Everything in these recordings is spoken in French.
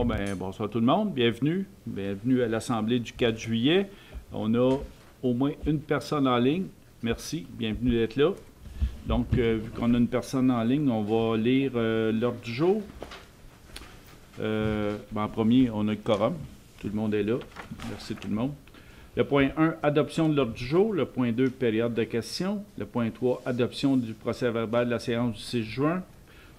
Bon, ben bonsoir tout le monde. Bienvenue. Bienvenue à l'Assemblée du 4 juillet. On a au moins une personne en ligne. Merci. Bienvenue d'être là. Donc, vu qu'on a une personne en ligne, on va lire l'ordre du jour. En premier, on a le quorum. Tout le monde est là. Merci tout le monde. Le point 1, adoption de l'ordre du jour. Le point 2, période de questions. Le point 3, adoption du procès-verbal de la séance du 6 juin.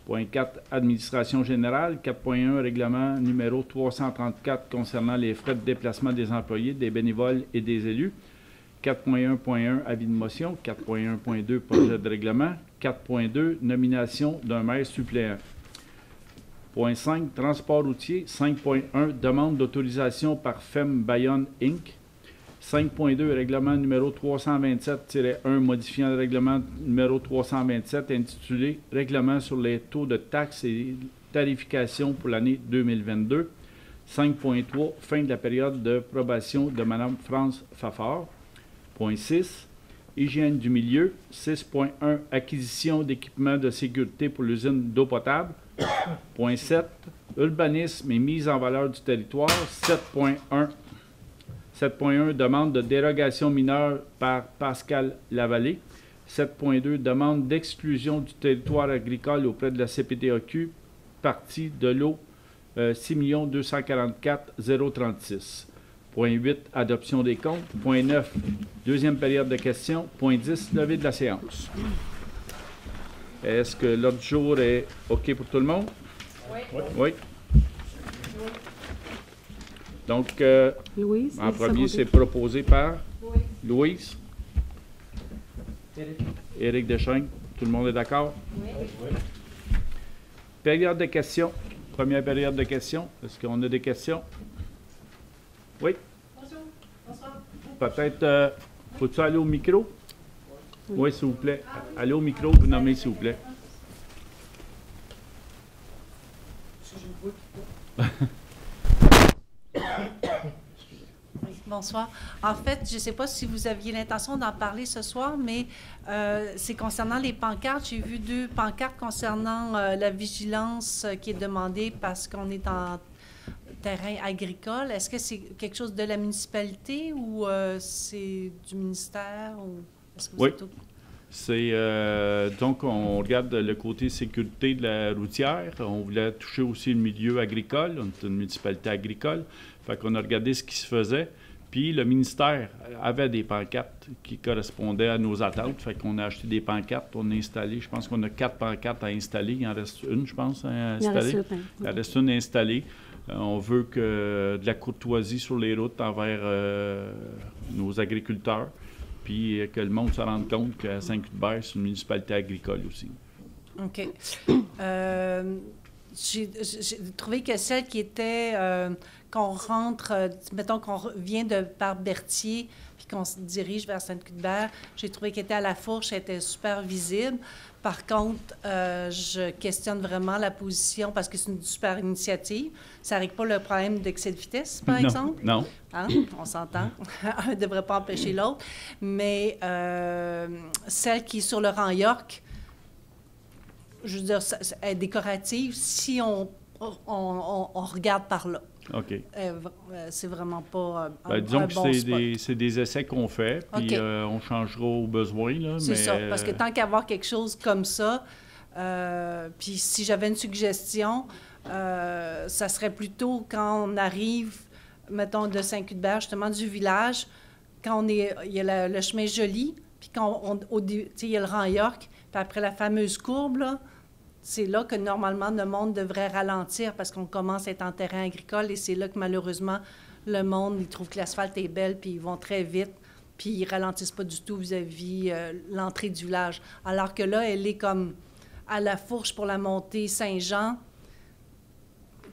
Point 4, administration générale. 4.1, règlement numéro 334 concernant les frais de déplacement des employés, des bénévoles et des élus. 4.1.1, avis de motion. 4.1.2, projet de règlement. 4.2, nomination d'un maire suppléant. Point 5, transport routier. 5.1, demande d'autorisation par FEM Bayonne Inc. 5.2, règlement numéro 327-1, modifiant le règlement numéro 327 intitulé « Règlement sur les taux de taxes et tarification pour l'année 2022 ». 5.3, fin de la période de probation de Mme France Fafard. Point 6, hygiène du milieu. 6.1, acquisition d'équipements de sécurité pour l'usine d'eau potable. Point 7, urbanisme et mise en valeur du territoire. 7.1, 7.1, demande de dérogation mineure par Pascal Lavallée. 7.2, demande d'exclusion du territoire agricole auprès de la CPTAQ, partie de l'eau 6 244 036. Point 8, adoption des comptes. Point 9, deuxième période de questions. Point 10, levée de la séance. Est-ce que l'ordre du jour est OK pour tout le monde? Oui. Donc, Louise, en premier, c'est proposé par Louise. Éric Deschênes. Tout le monde est d'accord? Oui. Période de questions. Première période de questions. Est-ce qu'on a des questions? Oui. Bonsoir. Peut-être, faut-tu aller au micro? Oui, s'il vous plaît. Allez au micro, vous nommez, s'il vous plaît. Bonsoir. En fait, je ne sais pas si vous aviez l'intention d'en parler ce soir, mais c'est concernant les pancartes. J'ai vu 2 pancartes concernant la vigilance qui est demandée parce qu'on est en terrain agricole. Est-ce que c'est quelque chose de la municipalité ou c'est du ministère? Ou est-ce que vous êtes C'est donc on regarde le côté sécurité de la routière. On voulait toucher aussi le milieu agricole. On est une municipalité agricole. Fait qu'on a regardé ce qui se faisait. Puis le ministère avait des pancartes qui correspondaient à nos attentes. Fait qu'on a acheté des pancartes, on a installé, je pense qu'on a 4 pancartes à installer. Il en reste une, je pense, à installer. Il en reste une installée. On veut que de la courtoisie sur les routes envers nos agriculteurs, puis que le monde se rende compte qu'à Saint-Cuthbert, c'est une municipalité agricole aussi. OK. J'ai trouvé que celle qui était, qu'on rentre, mettons qu'on vient par Berthier, puis qu'on se dirige vers Saint-Cuthbert, j'ai trouvé qu'elle était à la fourche, elle était super visible. Par contre, je questionne vraiment la position parce que c'est une super initiative. Ça ne règle pas le problème d'excès de vitesse, par exemple? Non. Hein? On s'entend. Un ne devrait pas empêcher l'autre. Mais celle qui est sur le rang York, je veux dire, elle est décorative si on regarde par là. OK. C'est vraiment pas disons un que bon c'est des essais qu'on fait, puis OK. On changera au besoin. C'est ça, parce que tant qu'avoir quelque chose comme ça, puis si j'avais une suggestion, ça serait plutôt quand on arrive, mettons, de Saint-Cuthbert, justement, du village, quand il y a le chemin Joli, puis quand il y a le rang York, puis après la fameuse courbe, là, c'est là que normalement le monde devrait ralentir parce qu'on commence à être en terrain agricole et c'est là que malheureusement le monde, il trouve que l'asphalte est belle puis ils vont très vite puis ils ralentissent pas du tout vis-à-vis l'entrée du village. Alors que là, elle est comme à la fourche pour la montée Saint-Jean.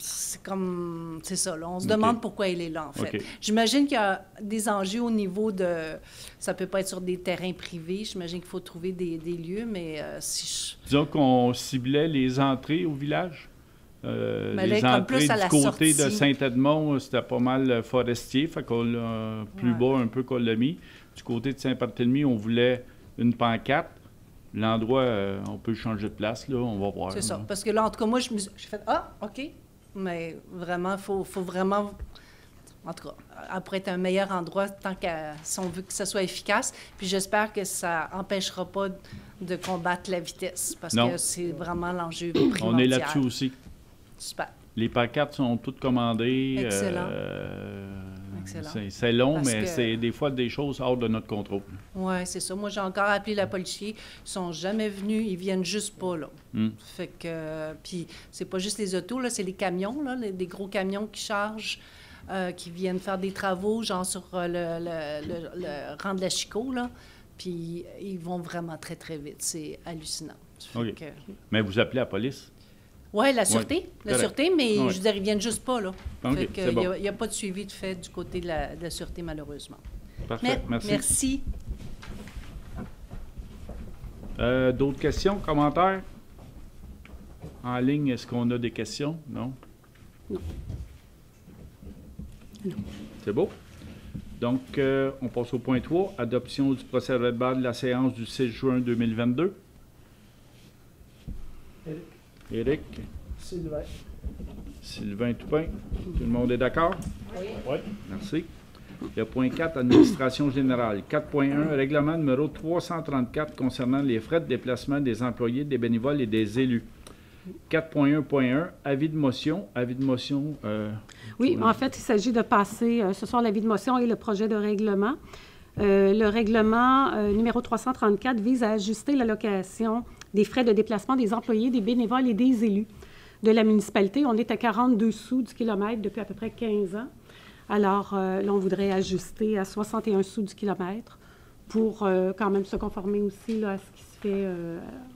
C'est ça, là. On se demande pourquoi elle est là, en fait. J'imagine qu'il y a des enjeux au niveau de... Ça peut pas être sur des terrains privés. J'imagine qu'il faut trouver des lieux, mais Disons qu'on ciblait les entrées au village. Les entrées du côté de Saint-Edmond, c'était pas mal forestier, fait qu'on l'a plus bas un peu qu'on l'a mis. Du côté de Saint-Barthélemy, on voulait une pancarte. L'endroit, on peut changer de place, là, on va voir. C'est ça, parce que là, en tout cas, moi, j'ai fait « Ah, OK ». Mais vraiment, il faut vraiment... En tout cas, elle pourrait être un meilleur endroit tant si on veut que ça soit efficace. Puis j'espère que ça n'empêchera pas de combattre la vitesse, parce que c'est vraiment l'enjeu primordial. On est là-dessus aussi. Super. Les pancartes sont toutes commandées. Excellent. Excellent. C'est long, Parce mais que... c'est des fois des choses hors de notre contrôle. Oui, c'est ça. Moi, j'ai encore appelé la policier. Ils sont jamais venus. Ils viennent juste pas, là. Fait que... puis c'est pas juste les autos, là, c'est les camions, là, des gros camions qui chargent, qui viennent faire des travaux, genre sur le rang de la Chicot, là. Puis ils vont vraiment très, très vite. C'est hallucinant. OK. Mais vous appelez la police? Oui, la sûreté. La sûreté, mais je veux dire, ils viennent juste pas, là. Okay, fait qu'il n'y a pas de suivi de fait du côté de la sûreté, malheureusement. Parfait, merci. D'autres questions, commentaires? En ligne, est-ce qu'on a des questions? Non? Non. Non. C'est beau. Donc, on passe au point 3, adoption du procès-verbal de la séance du 6 juin 2022. Éric. Sylvain. Sylvain Toupin. Tout le monde est d'accord? Oui. Merci. Le point 4, administration générale. 4.1, règlement numéro 334 concernant les frais de déplacement des employés, des bénévoles et des élus. 4.1.1, avis de motion. Avis de motion. Oui, en fait, il s'agit de passer ce soir l'avis de motion et le projet de règlement. Le règlement numéro 334 vise à ajuster l'allocation des frais de déplacement des employés, des bénévoles et des élus de la municipalité. On est à 42 sous du kilomètre depuis à peu près 15 ans. Alors, là, on voudrait ajuster à 61 sous du kilomètre pour quand même se conformer aussi là, à ce qui se fait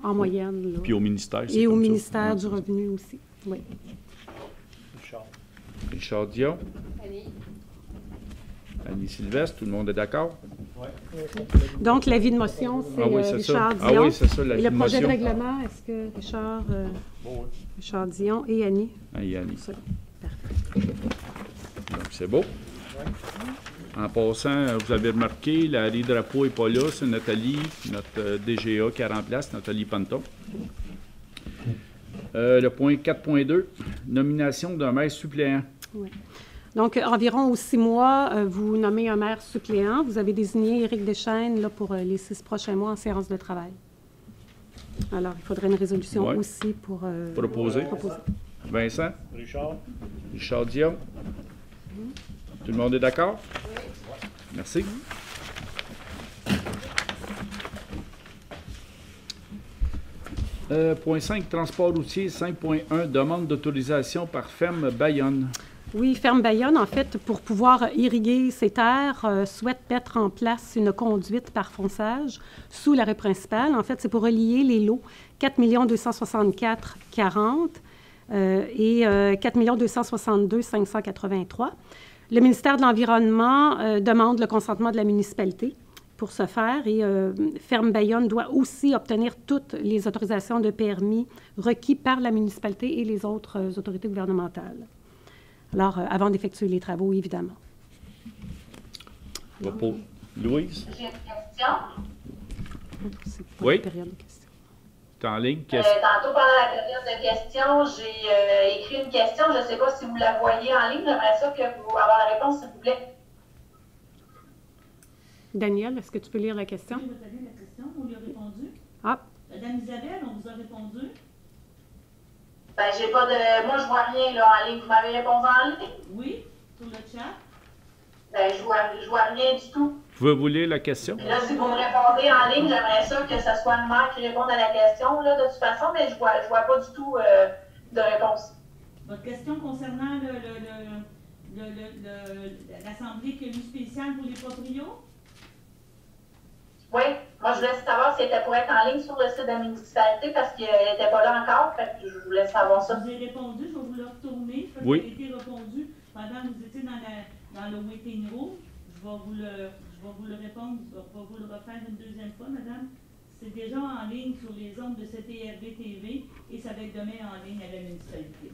en moyenne. Là. Puis au ministère. Et au ministère du Revenu aussi, oui. Richard Dion. Annie Sylvestre, tout le monde est d'accord? Oui. Donc, l'avis de motion, c'est Richard Dion. Ah oui, c'est ça, l'avis de motion. Et le projet de règlement, est-ce que Richard, Richard Dion et Annie? Ah, et Annie. C'est parfait. Donc, c'est beau. En passant, vous avez remarqué, Larry Drapeau n'est pas là, c'est Nathalie, notre DGA qui la remplace, Nathalie Panton. Le point 4.2, nomination d'un maire suppléant. Oui. Donc, environ aux 6 mois, vous nommez un maire suppléant. Vous avez désigné Éric Deschênes là, pour les 6 prochains mois en séance de travail. Alors, il faudrait une résolution aussi pour proposer. Vincent? Richard Dion? Tout le monde est d'accord? Oui. Merci. Point 5, transport routier. 5.1, demande d'autorisation par Ferme Bayonne. Oui, Ferme Bayonne, en fait, pour pouvoir irriguer ses terres, souhaite mettre en place une conduite par fonçage sous l'arrêt principal. En fait, c'est pour relier les lots 4 264 40 et 4 262 583. Le ministère de l'Environnement demande le consentement de la municipalité pour ce faire et Ferme Bayonne doit aussi obtenir toutes les autorisations de permis requis par la municipalité et les autres autorités gouvernementales. Alors, avant d'effectuer les travaux, évidemment. Louise? J'ai une question. C'est pas oui? Une période de questions. Tu es en ligne? Tantôt, pendant la période de questions, j'ai écrit une question. Je ne sais pas si vous la voyez en ligne. J'aimerais ça que vous avoir la réponse, s'il vous plaît. Daniel, est-ce que tu peux lire la question? Oui, vous avez la question. On lui a répondu. Ah. Madame Isabelle, on vous a répondu. Ben, j'ai pas de... Moi, je vois rien là, en ligne. Vous m'avez répondu en ligne? Oui, sur le chat. Ben, je vois rien du tout. Pouvez-vous lire la question? Et là, si vous me répondez en ligne, j'aimerais ça que ce soit le maire qui réponde à la question, là, de toute façon, mais je vois pas du tout de réponse. Votre question concernant l'Assemblée qui a eu spéciale pour les proprios? Oui, moi, je voulais savoir si elle était pour être en ligne sur le site de la municipalité parce qu'elle n'était pas là encore, fait que je voulais savoir ça. Je vous ai répondu, je vais vous le retourner, parce oui. qu'il a été répondu pendant que vous étiez dans le waiting room. Je vais vous le répondre, je vais vous le refaire une deuxième fois, madame. C'est déjà en ligne sur les ondes de CTRB TV et ça va être demain en ligne à la municipalité.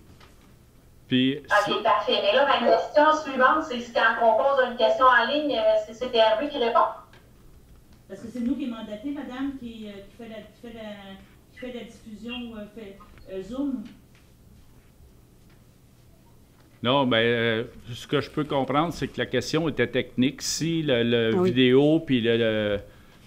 Puis, OK, parfait. Mais là, ma question suivante, c'est quand on pose une question en ligne, c'est CTRB qui répond? Parce que c'est nous qui est mandaté, madame, qui fait la diffusion Zoom. Non, bien, ce que je peux comprendre, c'est que la question était technique. Si le Oui. vidéo puis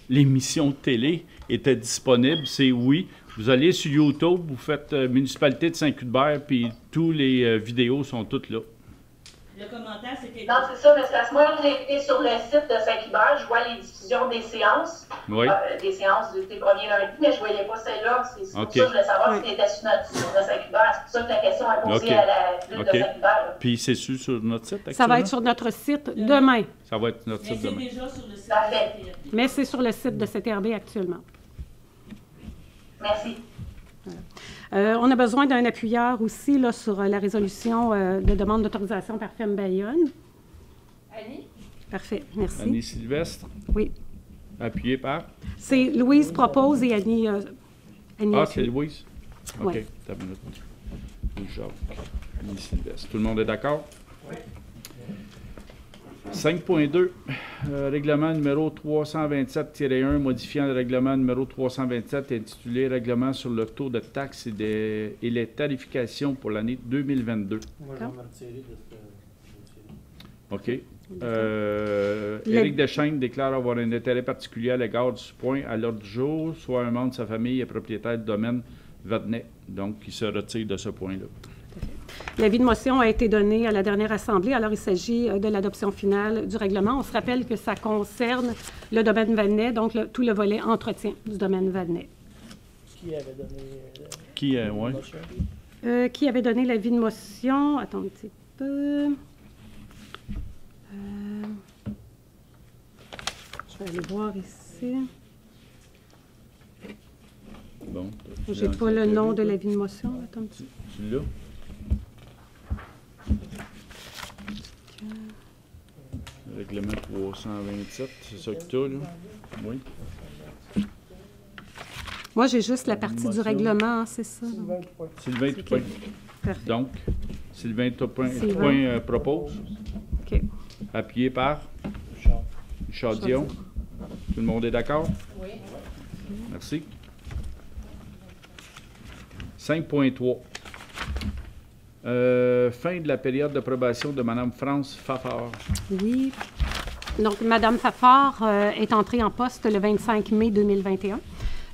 l'émission de télé était disponible, c'est oui. Vous allez sur YouTube, vous faites Municipalité de Saint-Cuthbert, puis tous les vidéos sont toutes là. Le commentaire, c'était... Non, c'est ça, mais c'est parce que moi, j'ai été sur le site de Saint-Hubert, je vois les diffusions des séances. Oui. Des séances des premiers lundis, mais je ne voyais pas celle-là. C'est pour OK. ça que je voulais savoir Oui. si tu étais sur notre site de Saint-Hubert. C'est pour ça que la question est posée OK. à la ville OK. de Saint-Hubert. là. Puis c'est sur notre site actuellement? Ça va être sur notre site demain, Ça va être notre Mais site c'est demain. déjà sur le site Parfait. de CTRB. mais c'est sur le site de CTRB actuellement. Merci. On a besoin d'un appuyeur aussi là, sur la résolution de demande d'autorisation par FEM Bayonne. Annie? Parfait, merci. Annie Sylvestre, Oui. appuyé par... C'est Louise propose et Annie Ah, appuie. c'est Louise? OK, Ouais. t'as une minute. Jacques, Annie Sylvestre. Tout le monde est d'accord? Oui. 5.2, règlement numéro 327-1, modifiant le règlement numéro 327 intitulé Règlement sur le taux de taxes et les tarifications pour l'année 2022. Moi, je vais me retirer de ce dossier. OK. Éric Deschênes déclare avoir un intérêt particulier à l'égard du point à l'ordre du jour, soit un membre de sa famille est propriétaire du domaine Vadnet. Donc, il se retire de ce point-là. L'avis de motion a été donné à la dernière Assemblée. Alors, il s'agit de l'adoption finale du règlement. On se rappelle que ça concerne le domaine Vadnet, donc tout le volet entretien du domaine Vadnet. Qui avait donné Qui est, la ouais. motion? Qui avait donné l'avis de motion? Attends un petit peu. Je vais aller voir ici. Bon. J'ai pas le nom de l'avis de motion. Attends un petit peu. Tu l'as? Règlement 327, c'est ça que tu as, là? Oui. Moi, j'ai juste la partie du Motion. règlement, c'est ça? Sylvain Toupin. Sylvain Toupin. Parfait. Donc, Sylvain Toupin, Sylvain. propose, OK. appuyé par Richard. Richard Dion. Tout le monde est d'accord? Oui. Merci. 5.3. Fin de la période d'approbation de Mme France Fafard. Oui. Donc, Mme Fafard est entrée en poste le 25 mai 2021.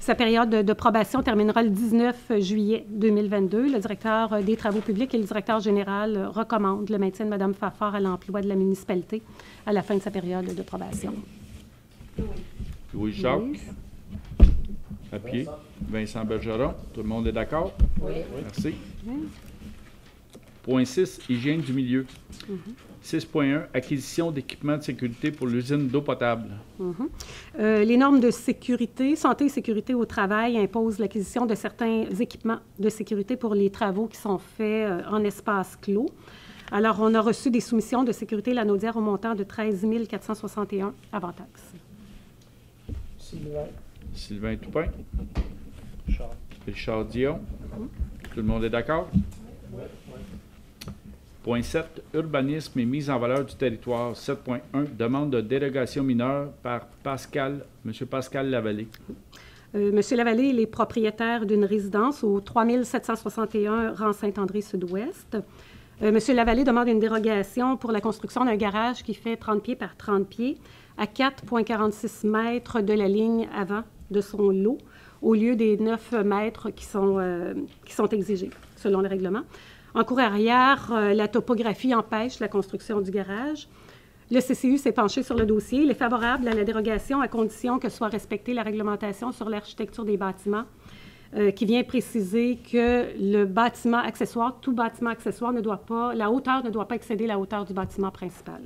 Sa période de probation terminera le 19 juillet 2022. Le directeur des Travaux publics et le directeur général recommandent le maintien de Mme Fafard à l'emploi de la municipalité à la fin de sa période de probation. Louis Jacques. Appuyé. Vincent Bergeron. Tout le monde est d'accord? Oui. Merci. Point 6, hygiène du milieu. 6.1, acquisition d'équipements de sécurité pour l'usine d'eau potable. Les normes de sécurité, santé et sécurité au travail imposent l'acquisition de certains équipements de sécurité pour les travaux qui sont faits en espace clos. Alors, on a reçu des soumissions de sécurité lanaudière au montant de 13 461 avant taxe. Sylvain. Sylvain Toupin. Richard. Richard Dion. Tout le monde est d'accord? Oui. Point 7, urbanisme et mise en valeur du territoire. 7.1, demande de dérogation mineure par M. Pascal Lavallée. Monsieur Lavallée, il est propriétaire d'une résidence au 3761 rang Saint-André-Sud-Ouest. Monsieur Lavallée demande une dérogation pour la construction d'un garage qui fait 30 pieds par 30 pieds à 4,46 mètres de la ligne avant de son lot, au lieu des 9 mètres qui sont exigés selon le règlement. En cours arrière, la topographie empêche la construction du garage. Le CCU s'est penché sur le dossier. Il est favorable à la dérogation à condition que soit respectée la réglementation sur l'architecture des bâtiments, qui vient préciser que le bâtiment accessoire, tout bâtiment accessoire, la hauteur ne doit pas excéder la hauteur du bâtiment principal.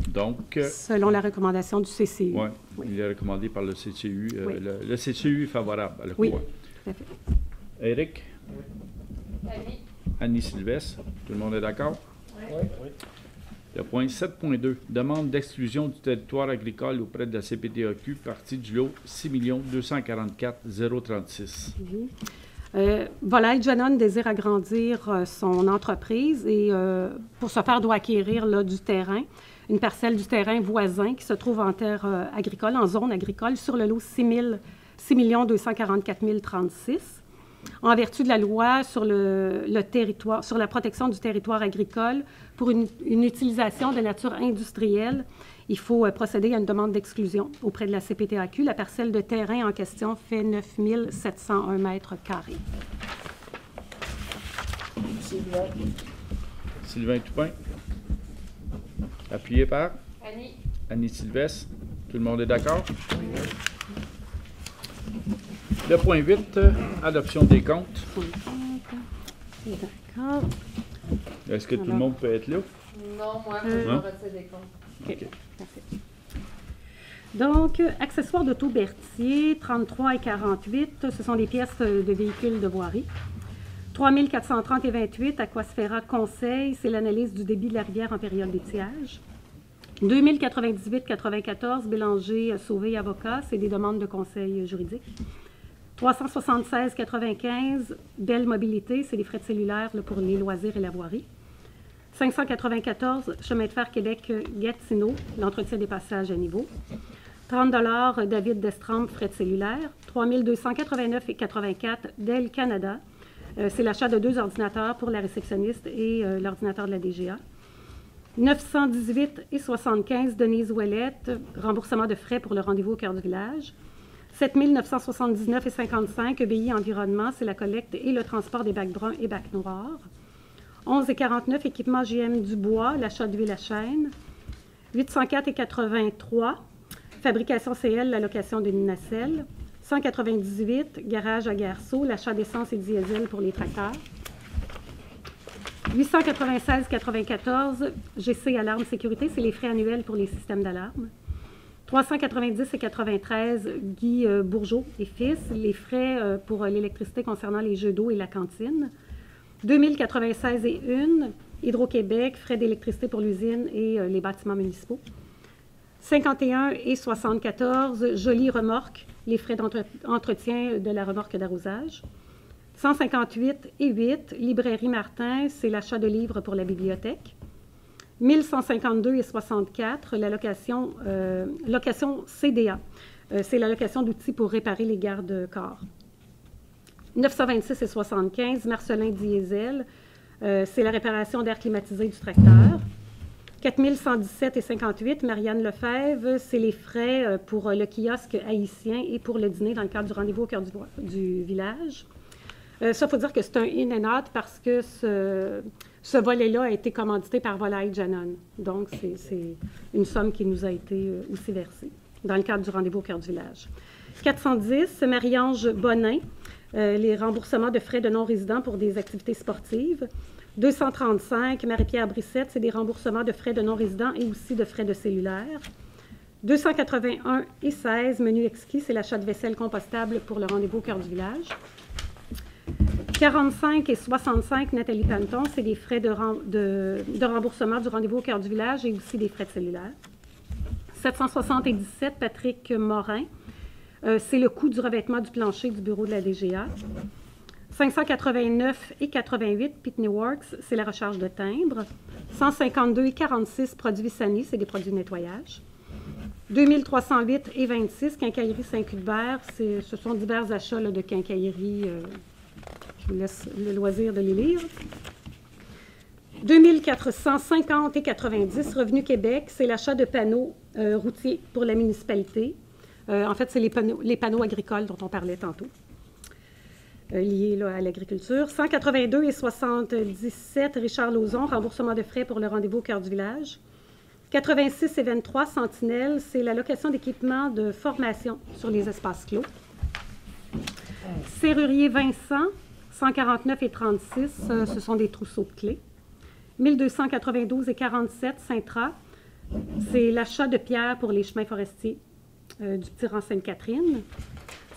Donc, Selon la recommandation du CCU. ouais, il est recommandé par le CCU. Oui. Le CCU est favorable à le Oui, quoi? tout à fait. Éric? Annie? Annie Sylvestre. Tout le monde est d'accord? Oui. Le point 7.2, demande d'exclusion du territoire agricole auprès de la CPTAQ, partie du lot 6 244 036. Volaille Janon désire agrandir son entreprise et pour ce faire doit acquérir là, du terrain, une parcelle du terrain voisin qui se trouve en terre agricole, en zone agricole, sur le lot 6 244 036. en vertu de la loi sur le territoire, sur la protection du territoire agricole pour une utilisation de nature industrielle. Il faut procéder à une demande d'exclusion auprès de la CPTAQ. La parcelle de terrain en question fait 9 701 mètres carrés. Sylvain Toupin. Appuyé par? Annie. Annie Sylvestre. Tout le monde est d'accord? Le point 8, adoption des comptes. D'accord. Est-ce que tout le monde peut être là? Non, moi, je vais retirer des comptes. OK. Parfait. Donc, accessoires d'auto Berthier, 33 et 48, ce sont des pièces de véhicules de voirie. 3430 et 28, Aquasfera Conseil, c'est l'analyse du débit de la rivière en période d'étiage. 2098-94, Bélanger Sauvé Avocat, c'est des demandes de conseil juridique. 376-95, Belle Mobilité, c'est des frais de cellulaire là, pour les loisirs et la voirie. 594, Chemin de fer Québec-Gatineau, l'entretien des passages à niveau. 30 $ David Destrampe, frais de cellulaire. 3289 et 84, Dell Canada, c'est l'achat de 2 ordinateurs pour la réceptionniste et l'ordinateur de la DGA. 918 et 75, Denise Ouellette, remboursement de frais pour le rendez-vous au cœur du village. 7 979 et 55, EBI Environnement, c'est la collecte et le transport des bacs bruns et bacs noirs. 11 et 49, équipement JM Dubois, l'achat d'huile à chaîne. 804 et 83, fabrication CL, la location d'une nacelle. 198, garage à Guerceau, l'achat d'essence et diesel pour les tracteurs. 896-94, GC Alarme Sécurité, c'est les frais annuels pour les systèmes d'alarme. 390 et 93, Guy Bourgeot et fils, les frais pour l'électricité concernant les jeux d'eau et la cantine. 2096 et 1, Hydro-Québec, frais d'électricité pour l'usine et les bâtiments municipaux. 51 et 74, Jolie Remorque, les frais d'entretien de la remorque d'arrosage. 158 et 8, Librairie Martin, c'est l'achat de livres pour la bibliothèque. 1152 et 64, la location CDA, c'est la location d'outils pour réparer les garde-corps. 926 et 75, Marcelin Diesel, c'est la réparation d'air climatisé du tracteur. 4117 et 58, Marianne Lefebvre, c'est les frais pour le kiosque haïtien et pour le dîner dans le cadre du rendez-vous au cœur du village. Ça, il faut dire que c'est un in and out parce que ce volet-là a été commandité par Volaille Janon. Donc, c'est une somme qui nous a été aussi versée dans le cadre du rendez-vous au cœur du village. 410, Marie-Ange Bonin, les remboursements de frais de non-résidents pour des activités sportives. 235, Marie-Pierre Brissette, c'est des remboursements de frais de non-résidents et aussi de frais de cellulaire. 281 et 16, Menu exquis, c'est l'achat de vaisselle compostable pour le rendez-vous au cœur du village. 45 et 65, Nathalie Panton, c'est des frais de remboursement du rendez-vous au cœur du village et aussi des frais de cellulaire. 777, Patrick Morin, c'est le coût du revêtement du plancher du bureau de la DGA. 589 et 88, Pitney Works, c'est la recharge de timbre. 152 et 46, produits Sani, c'est des produits de nettoyage. 2308 et 26, Quincaillerie Saint-Cuthbert, ce sont divers achats là, de quincaillerie. Je vous laisse le loisir de les lire. 2450 et 90, Revenu Québec, c'est l'achat de panneaux routiers pour la municipalité. En fait, c'est les panneaux agricoles dont on parlait tantôt, liés là, à l'agriculture. 182 et 77, Richard Lauzon, remboursement de frais pour le rendez-vous au cœur du village. 86 et 23, Sentinelle, c'est la location d'équipements de formation sur les espaces clos. Serrurier Vincent, 149 et 36, ce sont des trousseaux de clés. 1292 et 47, Saint-Tra, c'est l'achat de pierres pour les chemins forestiers du Petit Rang Sainte-Catherine.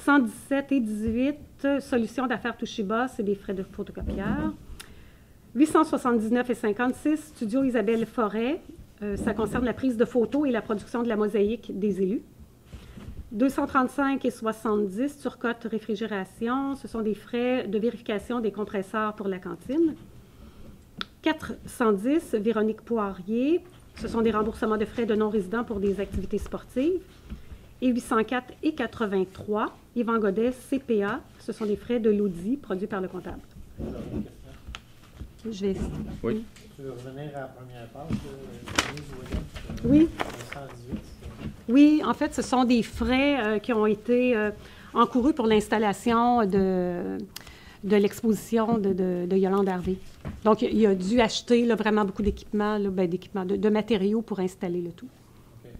117 et 18, Solutions d'affaires Toshiba, c'est des frais de photocopieur. 879 et 56, Studio Isabelle Forêt, ça concerne la prise de photos et la production de la mosaïque des élus. 235 et 70, Turcotte Réfrigération, ce sont des frais de vérification des compresseurs pour la cantine. 410, Véronique Poirier, ce sont des remboursements de frais de non-résidents pour des activités sportives. et 804,83. Yvan Godet, CPA. Ce sont des frais de l'audit produits par le comptable. Je vais... Oui. Tu veux revenir à la première page, Oui. 118. Oui, en fait, ce sont des frais qui ont été encourus pour l'installation de l'exposition de Yolande Harvey. Donc, il a dû acheter là, vraiment beaucoup d'équipements, de matériaux pour installer le tout. OK.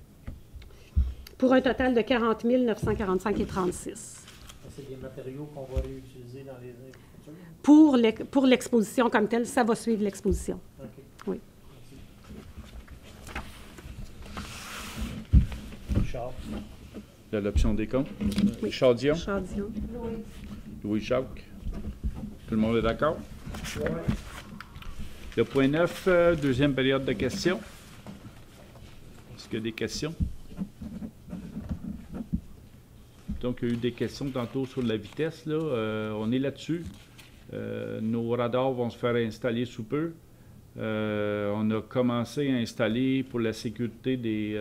Pour un total de 40 945,36. C'est des matériaux qu'on va réutiliser dans les agricultures? Pour l'exposition comme telle, ça va suivre l'exposition. OK. Oui. Merci. Charles? L'adoption des comptes. Oui. Charles Dion. Charles Dion. Louis-Jacques. Tout le monde est d'accord? Le point 9, deuxième période de questions. Est-ce qu'il y a des questions? Donc, il y a eu des questions tantôt sur la vitesse. Là. On est là-dessus. Nos radars vont se faire installer sous peu. On a commencé à installer pour la sécurité des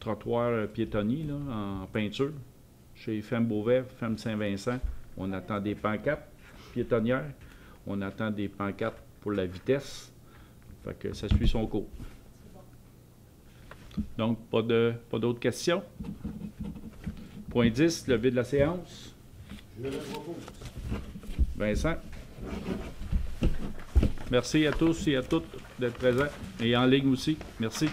trottoirs piétonniers là, en peinture. Chez Femme Beauvais, Femme Saint-Vincent, on attend des pancartes piétonnières. On attend des pancartes pour la vitesse. Fait que ça suit son cours. Donc, pas d'autres questions? Point 10, levé de la séance. Je le propose. Vincent. Merci à tous et à toutes d'être présents et en ligne aussi. Merci.